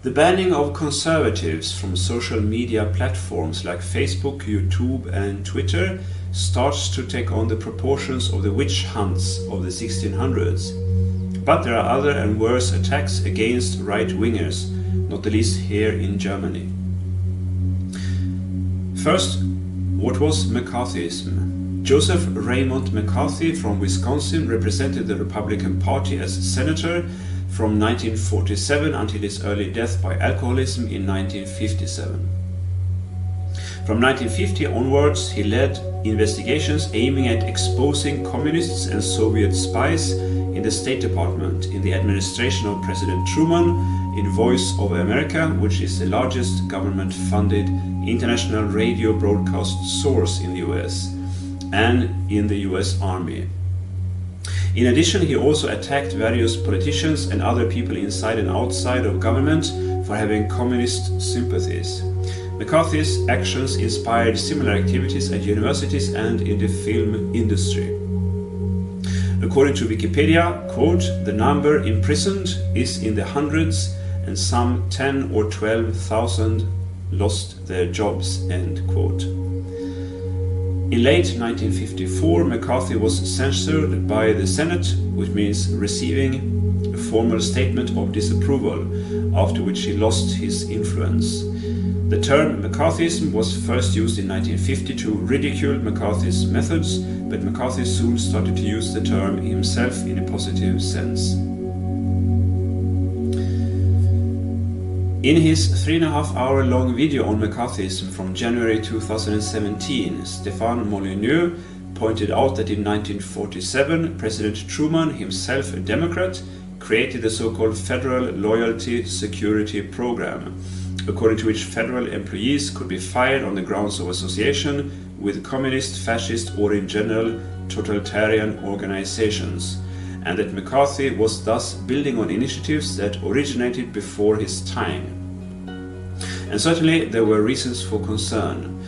The banning of conservatives from social media platforms like Facebook, YouTube and Twitter starts to take on the proportions of the witch hunts of the 1600s. But there are other and worse attacks against right-wingers, not the least here in Germany. First, what was McCarthyism? Joseph Raymond McCarthy from Wisconsin represented the Republican Party as senator from 1947 until his early death by alcoholism in 1957. From 1950 onwards, he led investigations aiming at exposing communists and Soviet spies in the State Department in the administration of President Truman in Voice of America, which is the largest government-funded international radio broadcast source in the US, and in the US Army. In addition, he also attacked various politicians and other people inside and outside of government for having communist sympathies. McCarthy's actions inspired similar activities at universities and in the film industry. According to Wikipedia, quote, "The number imprisoned is in the hundreds and some 10 or 12,000 lost their jobs," end quote. In late 1954, McCarthy was censured by the Senate, which means receiving a formal statement of disapproval, after which he lost his influence. The term McCarthyism was first used in 1950 to ridicule McCarthy's methods, but McCarthy soon started to use the term himself in a positive sense. In his 3.5-hour long video on McCarthyism from January 2017, Stéphane Molyneux pointed out that in 1947, President Truman, himself a Democrat, created the so-called Federal Loyalty Security Program, according to which federal employees could be fired on the grounds of association with communist, fascist, or in general totalitarian organizations, and that McCarthy was thus building on initiatives that originated before his time. And certainly there were reasons for concern.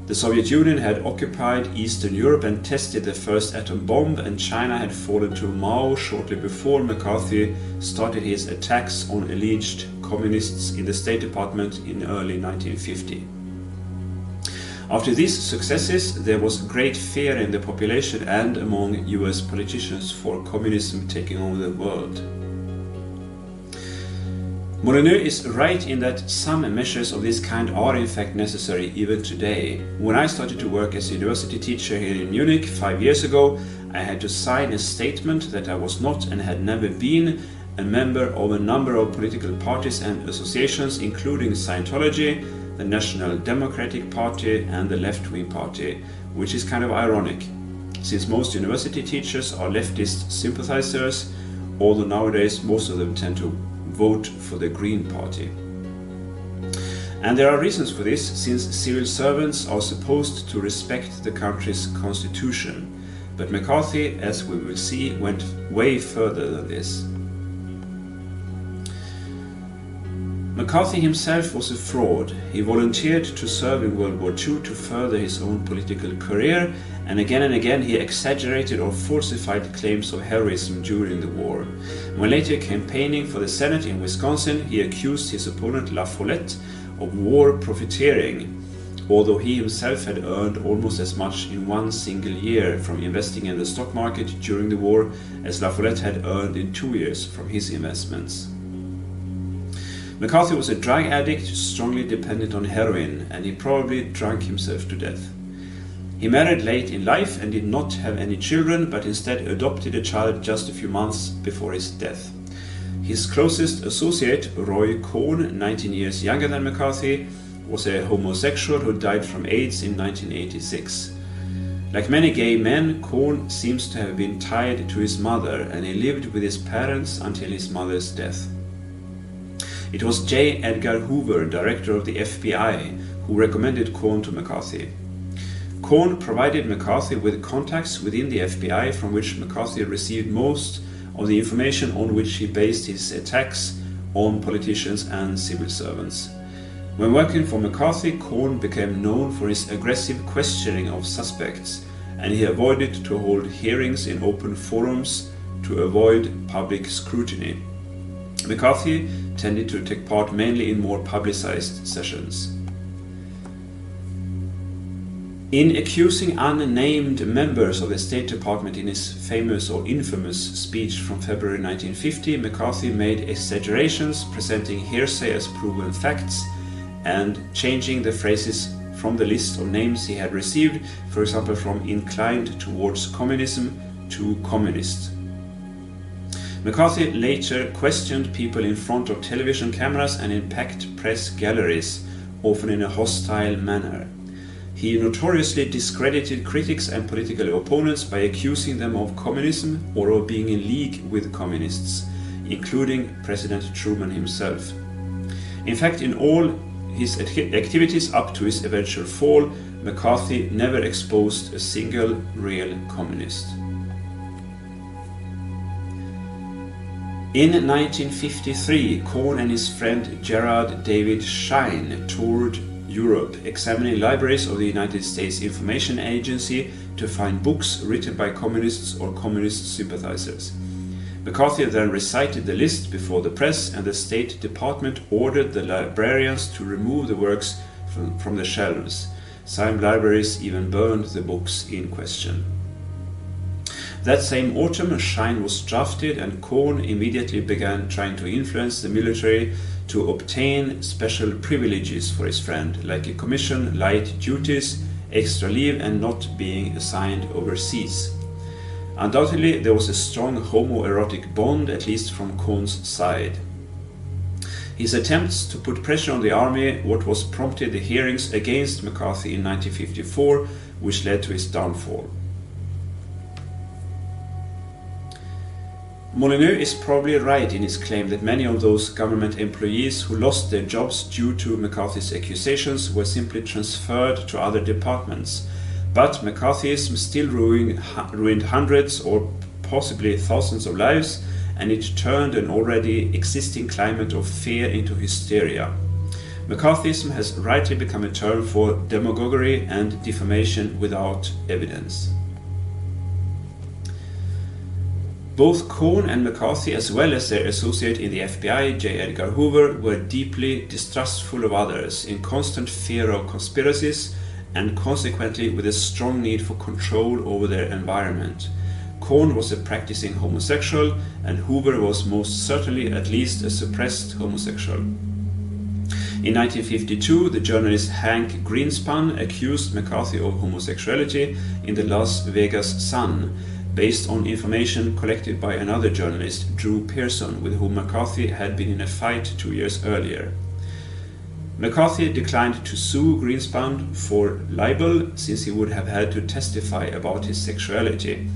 The Soviet Union had occupied Eastern Europe and tested the first atom bomb, and China had fallen to Mao shortly before McCarthy started his attacks on alleged communists in the State Department in early 1950. After these successes, there was great fear in the population and among US politicians for communism taking over the world. Molyneux is right in that some measures of this kind are in fact necessary even today. When I started to work as a university teacher here in Munich 5 years ago, I had to sign a statement that I was not and had never been a member of a number of political parties and associations, including Scientology, the National Democratic Party and the Left-Wing Party, which is kind of ironic, since most university teachers are leftist sympathizers, although nowadays most of them tend to vote for the Green Party. And there are reasons for this, since civil servants are supposed to respect the country's constitution. But McCarthy, as we will see, went way further than this. McCarthy himself was a fraud. He volunteered to serve in World War II to further his own political career, and again he exaggerated or falsified claims of heroism during the war. When later campaigning for the Senate in Wisconsin, he accused his opponent La Follette of war profiteering, although he himself had earned almost as much in one single year from investing in the stock market during the war as La Follette had earned in 2 years from his investments. McCarthy was a drug addict strongly dependent on heroin, and he probably drank himself to death. He married late in life and did not have any children, but instead adopted a child just a few months before his death. His closest associate, Roy Cohn, 19 years younger than McCarthy, was a homosexual who died from AIDS in 1986. Like many gay men, Cohn seems to have been tied to his mother, and he lived with his parents until his mother's death. It was J. Edgar Hoover, director of the FBI, who recommended Cohn to McCarthy. Cohn provided McCarthy with contacts within the FBI, from which McCarthy received most of the information on which he based his attacks on politicians and civil servants. When working for McCarthy, Cohn became known for his aggressive questioning of suspects, and he avoided to hold hearings in open forums to avoid public scrutiny. McCarthy tended to take part mainly in more publicized sessions. In accusing unnamed members of the State Department in his famous or infamous speech from February 1950, McCarthy made exaggerations, presenting hearsay as proven facts, and changing the phrases from the list of names he had received, for example from inclined towards communism to communist. McCarthy later questioned people in front of television cameras and in packed press galleries, often in a hostile manner. He notoriously discredited critics and political opponents by accusing them of communism or of being in league with communists, including President Truman himself. In fact, in all his activities up to his eventual fall, McCarthy never exposed a single real communist. In 1953, Cohn and his friend Gerard David Schein toured Europe, examining libraries of the United States Information Agency to find books written by communists or communist sympathizers. McCarthy then recited the list before the press, and the State Department ordered the librarians to remove the works from the shelves. Some libraries even burned the books in question. That same autumn, Schein was drafted, and Cohn immediately began trying to influence the military to obtain special privileges for his friend, like a commission, light duties, extra leave, and not being assigned overseas. Undoubtedly, there was a strong homoerotic bond, at least from Cohn's side. His attempts to put pressure on the army what was prompted the hearings against McCarthy in 1954, which led to his downfall. Molyneux is probably right in his claim that many of those government employees who lost their jobs due to McCarthy's accusations were simply transferred to other departments. But McCarthyism still ruined hundreds or possibly thousands of lives, and it turned an already existing climate of fear into hysteria. McCarthyism has rightly become a term for demagoguery and defamation without evidence. Both Cohn and McCarthy, as well as their associate in the FBI, J. Edgar Hoover, were deeply distrustful of others, in constant fear of conspiracies, and consequently with a strong need for control over their environment. Cohn was a practicing homosexual, and Hoover was most certainly at least a suppressed homosexual. In 1952, the journalist Hank Greenspan accused McCarthy of homosexuality in the Las Vegas Sun, based on information collected by another journalist, Drew Pearson, with whom McCarthy had been in a fight 2 years earlier. McCarthy declined to sue Greenspan for libel, since he would have had to testify about his sexuality.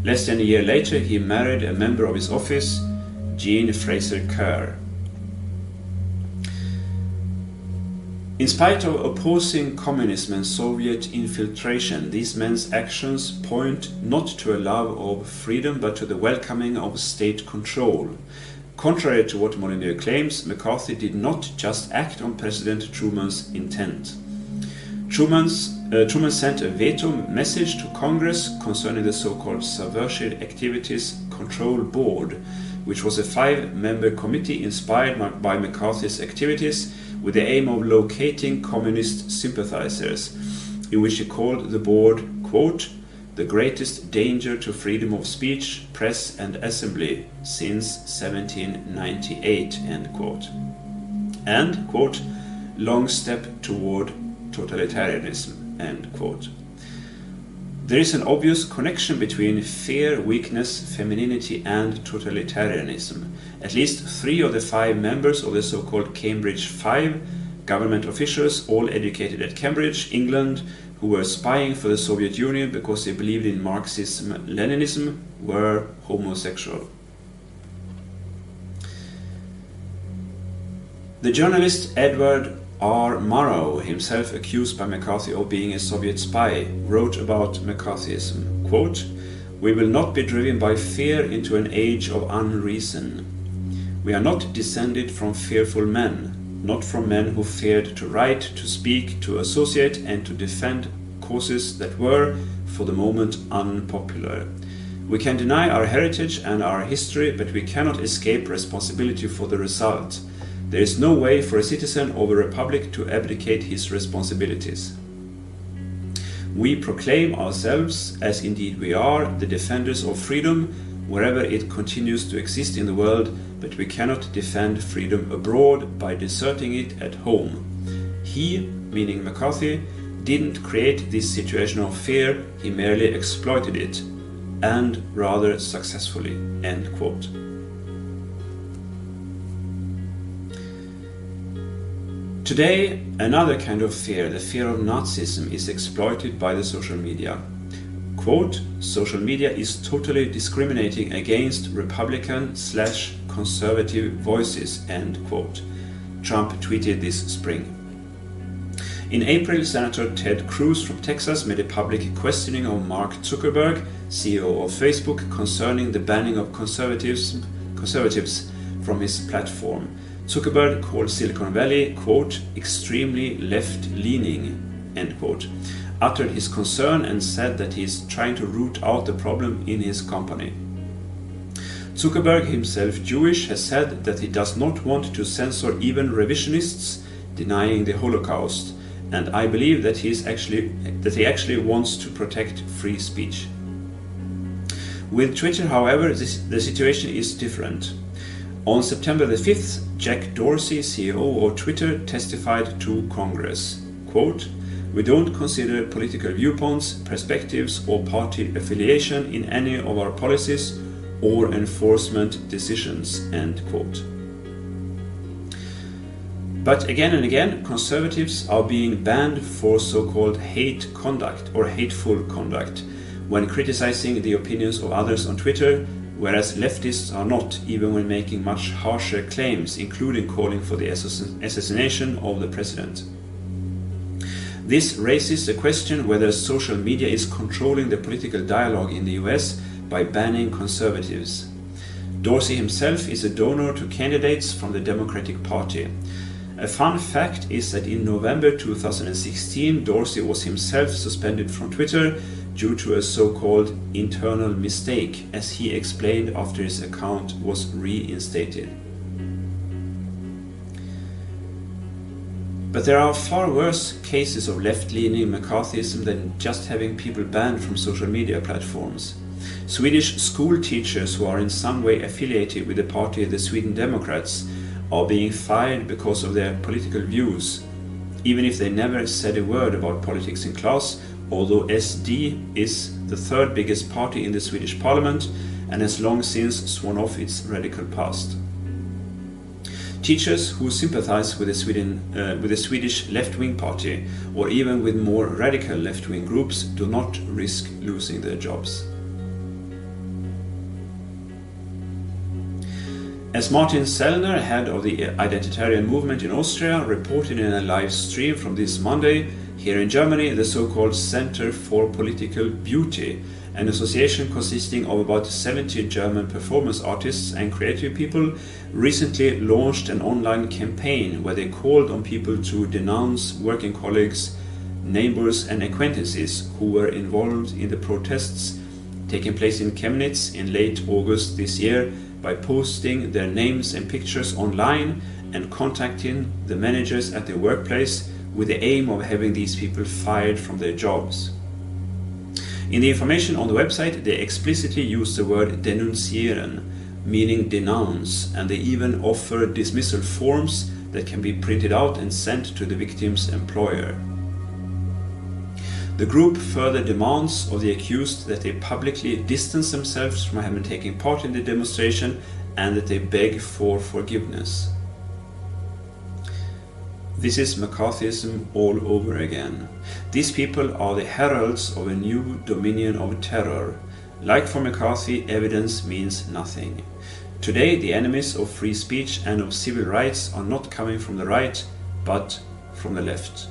Less than a year later, he married a member of his office, Jean Fraser Kerr. In spite of opposing communism and Soviet infiltration, these men's actions point not to a love of freedom but to the welcoming of state control. Contrary to what Molyneux claims, McCarthy did not just act on President Truman's intent. Truman sent a veto message to Congress concerning the so-called Subversive Activities Control Board, which was a 5-member committee inspired by McCarthy's activities, with the aim of locating communist sympathizers, in which he called the board, quote, the greatest danger to freedom of speech, press and assembly since 1798, end quote. And, quote, long step toward totalitarianism, end quote. There is an obvious connection between fear, weakness, femininity and totalitarianism. At least 3 of the 5 members of the so-called Cambridge Five, government officials, all educated at Cambridge, England, who were spying for the Soviet Union because they believed in Marxism-Leninism, were homosexual. The journalist Edward R. Murrow, himself accused by McCarthy of being a Soviet spy, wrote about McCarthyism, quote, we will not be driven by fear into an age of unreason. We are not descended from fearful men, not from men who feared to write, to speak, to associate, and to defend causes that were, for the moment, unpopular. We can deny our heritage and our history, but we cannot escape responsibility for the result. There is no way for a citizen of a republic to abdicate his responsibilities. We proclaim ourselves, as indeed we are, the defenders of freedom wherever it continues to exist in the world, but we cannot defend freedom abroad by deserting it at home. He, meaning McCarthy, didn't create this situation of fear, he merely exploited it, and rather successfully." End quote. Today, another kind of fear, the fear of Nazism, is exploited by the social media. Quote, "Social media is totally discriminating against Republican/conservative voices," end quote, Trump tweeted this spring. In April, Senator Ted Cruz from Texas made a public questioning of Mark Zuckerberg, CEO of Facebook, concerning the banning of conservatives from his platform. Zuckerberg called Silicon Valley, quote, "extremely left-leaning," end quote, uttered his concern and said that he is trying to root out the problem in his company. Zuckerberg, himself Jewish, has said that he does not want to censor even revisionists denying the Holocaust, and I believe that he actually wants to protect free speech. With Twitter, however, the situation is different. On September the 5th, Jack Dorsey, CEO of Twitter, testified to Congress. Quote, "We don't consider political viewpoints, perspectives, or party affiliation in any of our policies or enforcement decisions," end quote. But again and again, conservatives are being banned for so-called hate conduct or hateful conduct when criticizing the opinions of others on Twitter, whereas leftists are not, even when making much harsher claims, including calling for the assassination of the president. This raises the question whether social media is controlling the political dialogue in the US by banning conservatives. Dorsey himself is a donor to candidates from the Democratic Party. A fun fact is that in November 2016, Dorsey was himself suspended from Twitter due to a so-called internal mistake, as he explained after his account was reinstated. But there are far worse cases of left-leaning McCarthyism than just having people banned from social media platforms. Swedish school teachers who are in some way affiliated with the party the Sweden Democrats are being fired because of their political views, even if they never said a word about politics in class, although SD is the third biggest party in the Swedish parliament and has long since sworn off its radical past. Teachers who sympathize with the Swedish left-wing party, or even with more radical left-wing groups, do not risk losing their jobs. As Martin Sellner, head of the identitarian movement in Austria, reported in a live stream from this Monday, here in Germany, the so-called Center for Political Beauty, an association consisting of about 70 German performance artists and creative people, recently launched an online campaign where they called on people to denounce working colleagues, neighbors and acquaintances who were involved in the protests taking place in Chemnitz in late August this year by posting their names and pictures online and contacting the managers at their workplace with the aim of having these people fired from their jobs. In the information on the website, they explicitly use the word denuncieren, meaning denounce, and they even offer dismissal forms that can be printed out and sent to the victim's employer. The group further demands of the accused that they publicly distance themselves from having taken part in the demonstration and that they beg for forgiveness. This is McCarthyism all over again. These people are the heralds of a new dominion of terror. Like for McCarthy, evidence means nothing. Today, the enemies of free speech and of civil rights are not coming from the right, but from the left.